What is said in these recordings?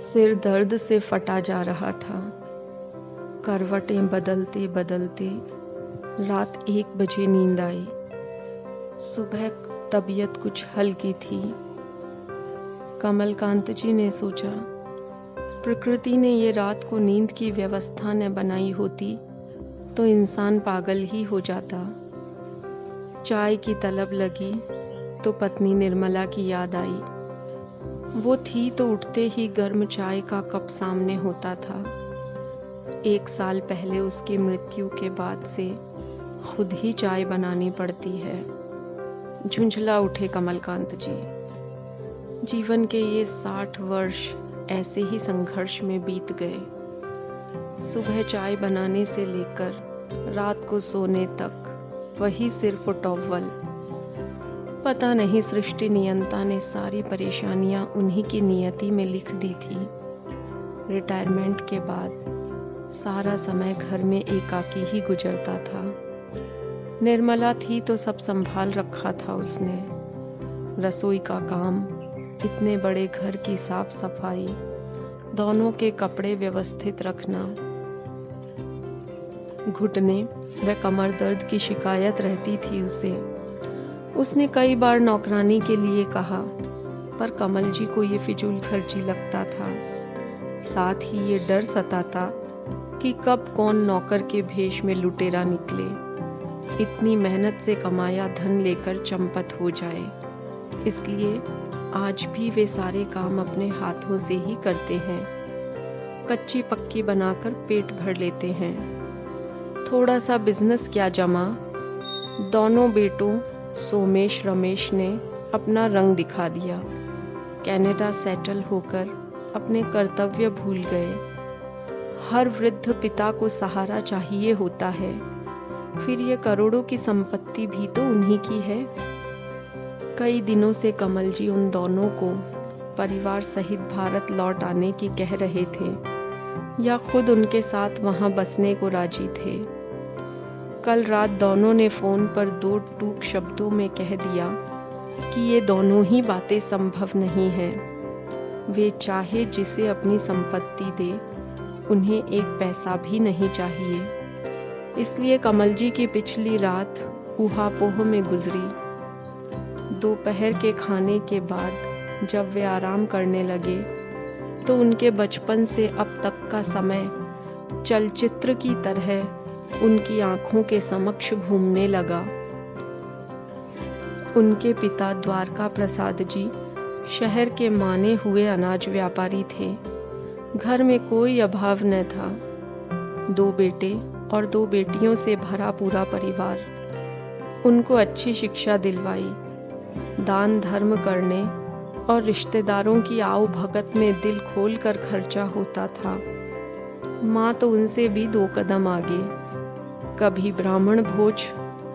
सिर दर्द से फटा जा रहा था। करवटें बदलते बदलते रात 1 बजे नींद आई। सुबह तबीयत कुछ हल्की थी। कमलकांत जी ने सोचा, प्रकृति ने ये रात को नींद की व्यवस्था न बनाई होती तो इंसान पागल ही हो जाता। चाय की तलब लगी तो पत्नी निर्मला की याद आई। वो थी तो उठते ही गर्म चाय का कप सामने होता था। 1 साल पहले उसकी मृत्यु के बाद से खुद ही चाय बनानी पड़ती है। झुंझला उठे कमलकांत जी। जीवन के ये 60 वर्ष ऐसे ही संघर्ष में बीत गए। सुबह चाय बनाने से लेकर रात को सोने तक वही सिर्फ टॉवल। पता नहीं सृष्टि नियंता ने सारी परेशानियां उन्हीं की नियति में लिख दी थी। रिटायरमेंट के बाद सारा समय घर में एकाकी ही गुजरता था। निर्मला थी तो सब संभाल रखा था उसने। रसोई का काम, इतने बड़े घर की साफ सफाई, दोनों के कपड़े व्यवस्थित रखना। घुटने व कमर दर्द की शिकायत रहती थी उसे। उसने कई बार नौकरानी के लिए कहा, पर कमल जी को ये फिजूल खर्ची लगता था। साथ ही ये डर सताता कि कब कौन नौकर के भेष में लुटेरा निकले, इतनी मेहनत से कमाया धन लेकर चंपत हो जाए। इसलिए आज भी वे सारे काम अपने हाथों से ही करते हैं। कच्ची पक्की बनाकर पेट भर लेते हैं। थोड़ा सा बिजनेस क्या जमा। दोनों बेटों सोमेश रमेश ने अपना रंग दिखा दिया। कनाडा सेटल होकर अपने कर्तव्य भूल गए। हर वृद्ध पिता को सहारा चाहिए होता है। फिर ये करोड़ों की संपत्ति भी तो उन्हीं की है। कई दिनों से कमल जी उन दोनों को परिवार सहित भारत लौट आने की कह रहे थे या खुद उनके साथ वहां बसने को राजी थे। कल रात दोनों ने फोन पर 2 टूक शब्दों में कह दिया कि ये दोनों ही बातें संभव नहीं हैं। वे चाहे जिसे अपनी संपत्ति दे, उन्हें 1 पैसा भी नहीं चाहिए। इसलिए कमल जी की पिछली रात ऊहापोह में गुजरी। दोपहर के खाने के बाद जब वे आराम करने लगे तो उनके बचपन से अब तक का समय चलचित्र की तरह उनकी आंखों के समक्ष घूमने लगा। उनके पिता द्वारका प्रसाद जी शहर के माने हुए अनाज व्यापारी थे। घर में कोई अभाव न था। 2 बेटे और 2 बेटियों से भरा पूरा परिवार। उनको अच्छी शिक्षा दिलवाई। दान धर्म करने और रिश्तेदारों की आओ भगत में दिल खोल कर खर्चा होता था। माँ तो उनसे भी 2 कदम आगे। कभी ब्राह्मण भोज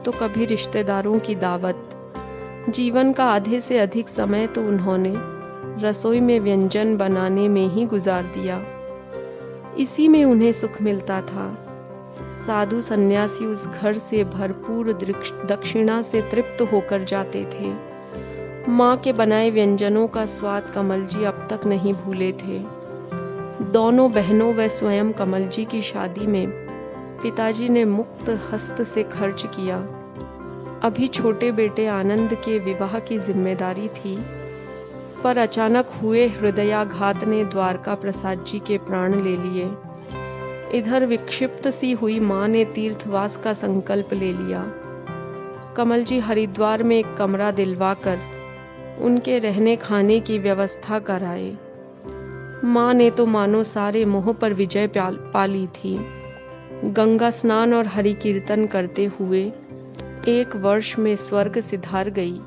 तो कभी रिश्तेदारों की दावत। जीवन का आधे से अधिक समय तो उन्होंने रसोई में व्यंजन बनाने में ही गुजार दिया। इसी में उन्हें सुख मिलता था। साधु सन्यासी उस घर से भरपूर दक्षिणा से तृप्त होकर जाते थे। माँ के बनाए व्यंजनों का स्वाद कमल जी अब तक नहीं भूले थे। दोनों बहनों व स्वयं कमल जी की शादी में पिताजी ने मुक्त हस्त से खर्च किया। अभी छोटे बेटे आनंद के विवाह की जिम्मेदारी थी, पर अचानक हुए हृदयाघात ने द्वारका प्रसाद जी के प्राण ले लिए। इधर विक्षिप्त सी हुई माँ ने तीर्थवास का संकल्प ले लिया। कमल जी हरिद्वार में एक कमरा दिलवाकर उनके रहने खाने की व्यवस्था कराए। माँ ने तो मानो सारे मोह पर विजय पा ली थी। गंगा स्नान और हरि कीर्तन करते हुए 1 वर्ष में स्वर्ग सिधार गई।